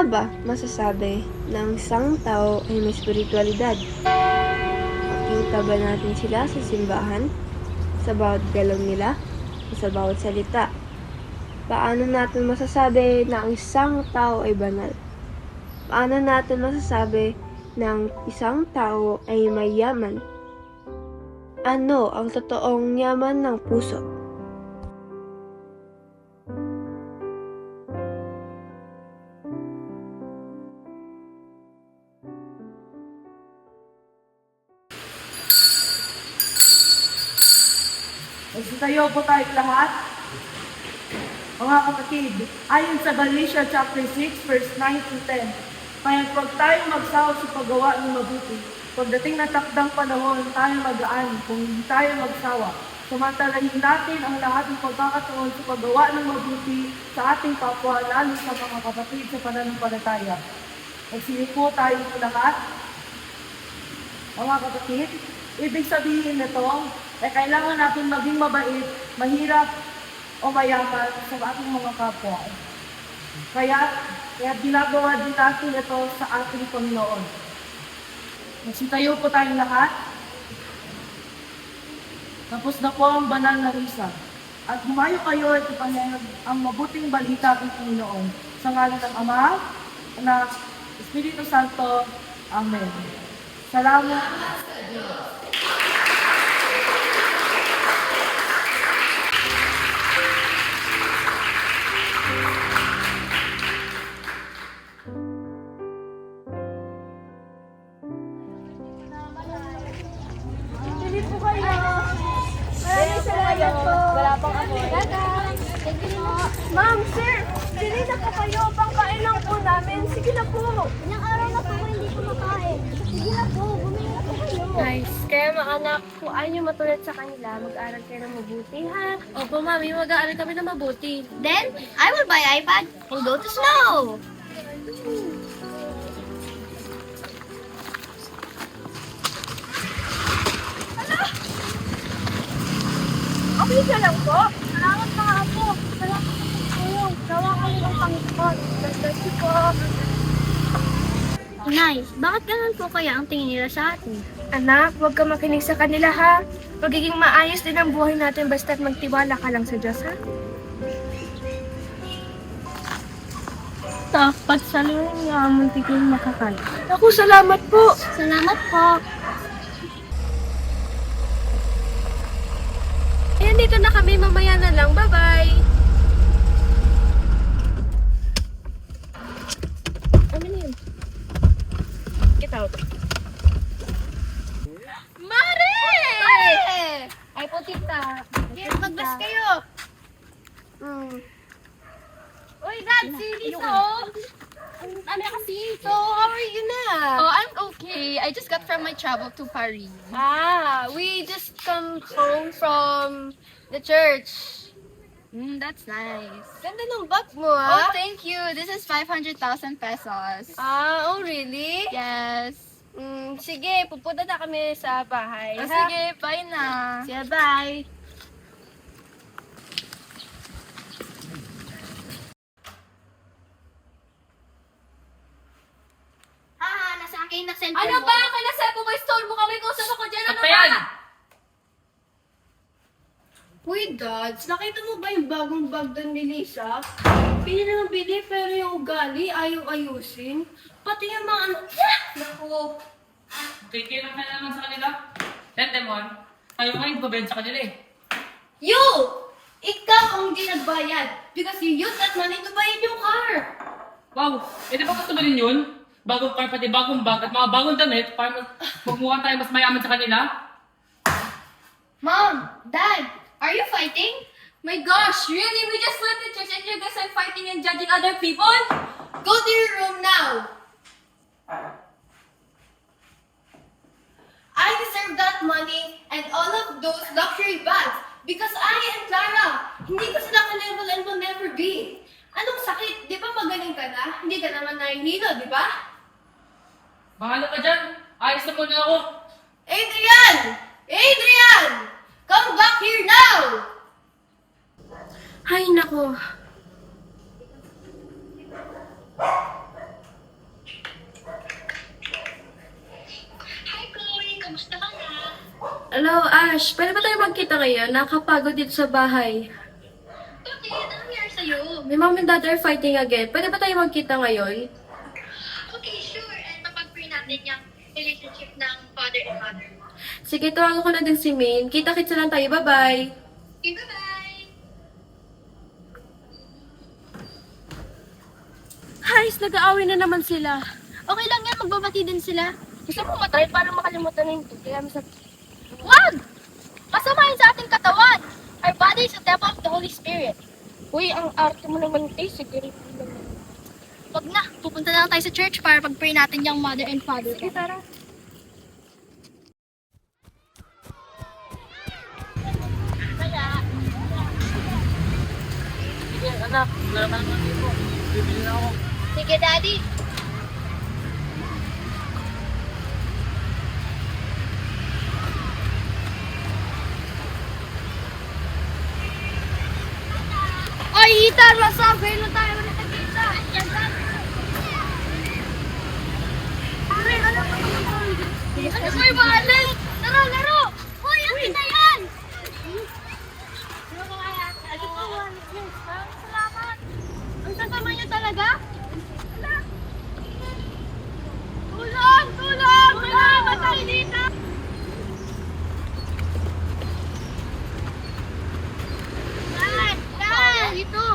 nga ba masasabi na ang isang tao ay may spiritualidad? Makikita ba natin sila sa simbahan, sa bawat galaw nila, o sa bawat salita? Paano natin masasabi na ang isang tao ay banal? Paano natin masasabi na ang isang tao ay mayaman? Ano ang totoong yaman ng puso? Magsitayo po tayong lahat. Mga kapatid, ayon sa Galatia chapter 6, verse 9 to 10, kaya huwag tayong magsawa sa paggawa ng mabuti. Pagdating ng takdang panahon, tayo magaan kung hindi tayo magsawa. Samantalahin natin ang lahat ng pagkakataon sa paggawa ng mabuti sa ating kapwa, lalo sa mga kapatid sa pananampalataya. Magsili po tayo sa lahat. Mga kapatid, ibig sabihin nito, kailangan natin maging mabait, mahirap, o mayaman sa ating mga kapwa. Kaya ginagawa din natin ito sa ating Panginoon. Magsitayo po tayong lahat. Tapos na po ang banal na risa. At humayo kayo at ipahayag ang mabuting balita ng Panginoon. Sa ngalan ng Ama, Anak, Espiritu Santo. Amen. Salamat sa Diyos. Pili po kayo. Maraming salamat po. Wala pang ako. Ma'am, sir, pili na po kayo. Pangkain lang po namin. Sige na po. Ilang araw na po ko hindi kumakain. Sige na po, bumili na po kayo. Nice. Kaya mga anak, kung ayaw nyo matulad sa kanila, mag-aaral kayo ng mabuti, ha? Opo, mami, mag-aaral kami ng mabuti. Then, I will buy iPad and go to snow. Okay ka lang po. Salamat mga apo. Salamat sa pagtulong. Gawa kami ng Panginoon. Bless you po. Nice. Bakit ganun po kaya ang tingin nila sa atin? Anak, huwag ka makinig sa kanila, ha? Magiging maayos din ang buhay natin basta't magtiwala ka lang sa Diyos, ha? Dapat sa luwin nga muntik yung makakal. Ako, salamat po. Salamat po. Ayan, dito na kami. Mamaya na lang. Bye-bye. Ano na yun? Get out. Mare! Ay po, tita. Yes, mag-bless kayo. Uy, Dad, si Lisa. Ano kasi? So, how are you na? Oh, I'm okay. I just got from my travel to Paris. We just come home from the church. That's nice. Ganda ng bag mo, Oh, ha? thank you. This is 500,000 pesos. Oh, really? Yes. Sige, pupunta na kami sa bahay. Oh, ha? sige, bye na. Sige, bye. Nasa akin na cellphone Ano mo. ba? Kinasal ko kay Stone mo kami kung saan ako dyan. Ano Ayan! ba? Uy, Dads, nakita mo ba yung bagong bag doon ni Lisa? Pili naman bili, pero yung ugali ayaw ayusin. Pati yung mga ano... Naku, Kikilang ka naman sa kanila. Let them on. Ayaw nga yung babayad sa kanila eh. you! Ikaw ang hindi nagbayad because you used that money to buy a new car. Wow! Eh di ba gusto mo rin yun? Bagong car, pati bagong bag at mga bagong damit para magmukhang tayo mas mayaman sa kanila? Mom, Dad, are you fighting? My gosh, really? We just went to church and you guys are fighting and judging other people? Go to your room now. I deserve that money and all of those luxury bags because I am Clara. Hindi ko sila ka-level and will never be. Anong sakit? Di ba magaling ka na? Hindi ka naman nahihilo, di ba? Bahala ka dyan. Ayos na muna ako. Adrian! Adrian! Come back here now! Ay, nako. Hello, Ash. Pwede ba tayo magkita ngayon? Nakakapagod dito sa bahay. Bakit? Anong nangyari sa'yo? My mom and dad are fighting again. Pwede ba tayo magkita ngayon? Okay, sure. And mapag-pray natin yung relationship ng father and mother. Sige, tawagan ko na din si Maine. Kita-kits na lang tayo. Bye-bye. Okay, bye-bye! Haris, nag-aaway na naman sila. Okay lang yan, magbabati din sila. Gusto mo matry para makalimutan na yung kaya sa... Wag! Masama yun sa ating katawan. Our body is a temple of the Holy Spirit. Uy, ang arte mo naman, Tay. Siguro naman. Wag na, pupunta na lang tayo sa church para pag-pray natin yung mother and father. Sige, tara. Sige, anak. Wala ka naman dito. Bibili na ako. Sige, Daddy. Ay, Ethan! Masabi na tayo na nagkita. Ay, ano ba ito? Ano ba yung balik? Laro, laro! Uy, ang kita yan! Ano ba kaya? Ano ba yan? Salamat! Ang sasama niyo talaga? Wala! Tulong! Tulong! Tulong! Tayo dito! Dad! Dad! Dito!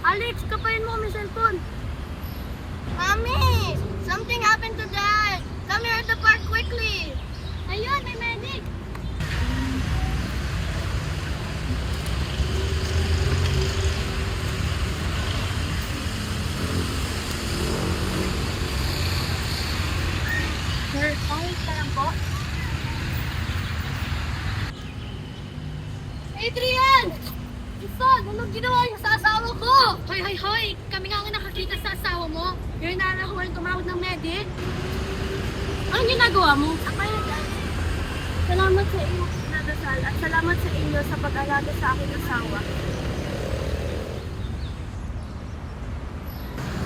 Alex, kapain mo may cellphone. Mami! Something happened to Dad! Come here at the park quickly! Ayun, may medic! Sir, okay ka lang po? Adrian! Isan, anong ginawa niyo sa asawa ko? Hoy, hoy, hoy! Kami nga ang nakakita sa asawa mo. Yung nanahuan tumawag ng medic. Anong ginagawa mo? Ako yun, guys. Salamat sa inyo sa nadasal at salamat sa inyo sa pag-alaga sa aking asawa.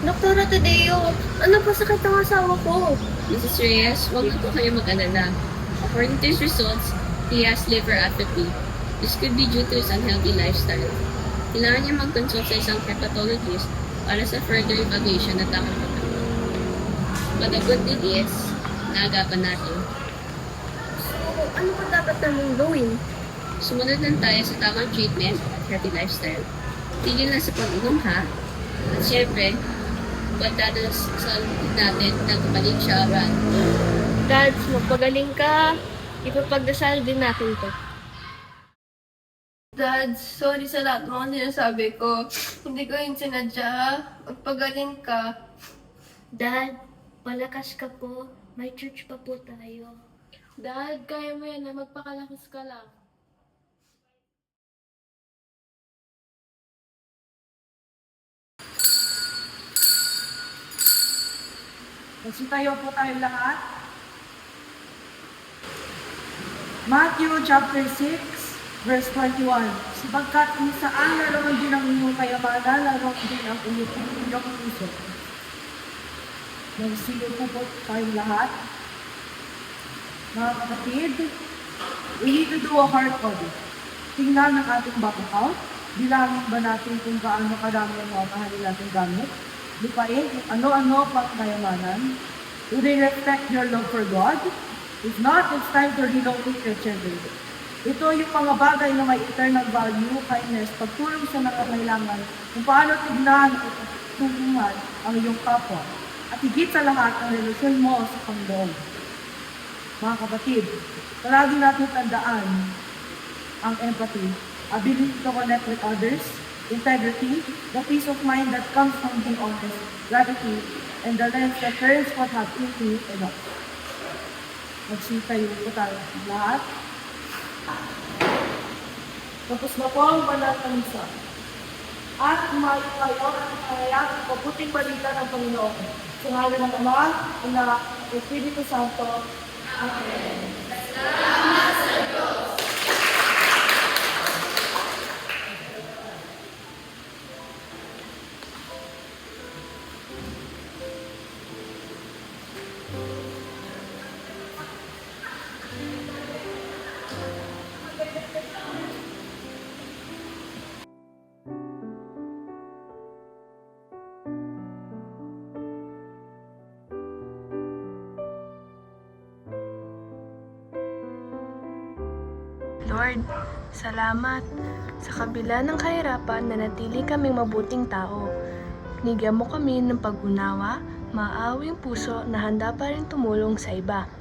Doktora Tadeo, ano po sakit ng asawa ko? Mrs. Reyes, huwag na po kayo mag-alala. According to his results, he has liver atrophy. This could be due to his unhealthy lifestyle. Kailangan niya mag-consult sa isang hepatologist para sa further evaluation at tamang pagkakas. But the good thing is, naagapan natin. So, ano po dapat namang gawin? Sumunod lang tayo sa tamang treatment at healthy lifestyle. Tigil na sa pag-inom ha. At syempre, pagdadasal natin na gumaling siya agad. Dad, magpagaling ka. Ipapagdasal din natin to. Dad, sorry sa lahat ng mga sinasabi ko. Hindi ko yun sinadya. Magpagaling ka. Dad, malakas ka po. May church pa po tayo. Dad, kaya mo yan na magpakalakas ka lang. Magsitayo po tayo lahat. Matthew chapter 6, verse 21. Sapagkat kung saan naroon din ang inyong kayamanan, naroon din ang inyong puso. Magsiyo po tayong lahat. Mga kapatid, we need to do a heart audit. Tingnan ang ating bank account. Bilangin ba natin kung gaano karami ang mga mahal nating gamit? Lupain kung ano-ano pang kayamanan. Do they reflect your love for God? If not, it's time to relocate your children. Ito yung mga bagay na may eternal value, kindness, pagtulong sa nangangailangan, kung paano tignan at tulungan ang iyong kapwa. At higit sa lahat, ang relasyon mo sa Panginoon. Mga kapatid, palagi natin tandaan ang empathy, ability to connect with others, integrity, the peace of mind that comes from being honest, gratitude, and the lens that turns what have into enough. Magsitayo po tayo lahat. Tapos na po ang banal na misa. At umayo kayo at ipangayak ang mabuting balita ng Panginoon. Sa ngalan ng Ama, Anak, at Espiritu Santo. Amen. Salamat sa Diyos! Lord, salamat. Sa kabila ng kahirapan, nanatili kaming mabuting tao. Binigyan mo kami ng pag-unawa, maawing puso na handa pa rin tumulong sa iba.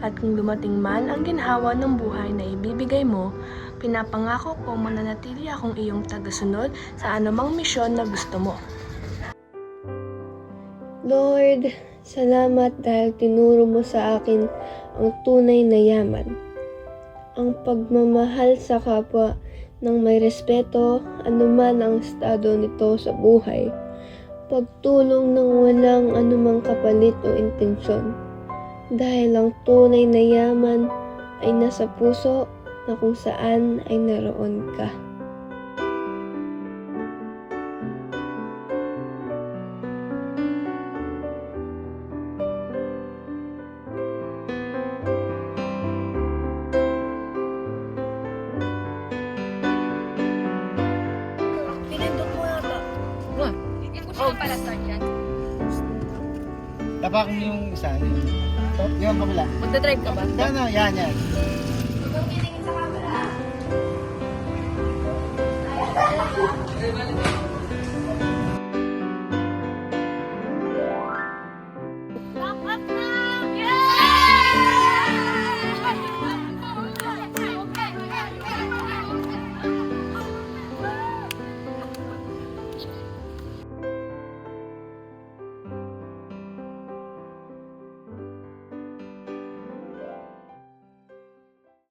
At kung dumating man ang ginhawa ng buhay na ibibigay mo, pinapangako ko mananatili akong iyong tagasunod sa anumang misyon na gusto mo. Lord, salamat dahil tinuro mo sa akin ang tunay na yaman. Ang pagmamahal sa kapwa ng may respeto, anuman ang estado nito sa buhay. Pagtulong ng walang anumang kapalit o intensyon. Dahil ang tunay na yaman ay nasa puso na kung saan ay naroon ka. Oh, pala start yan. Tapak mo yung isa. Yung kabila. Magdadrive ka ba? Yan, yan. Huwag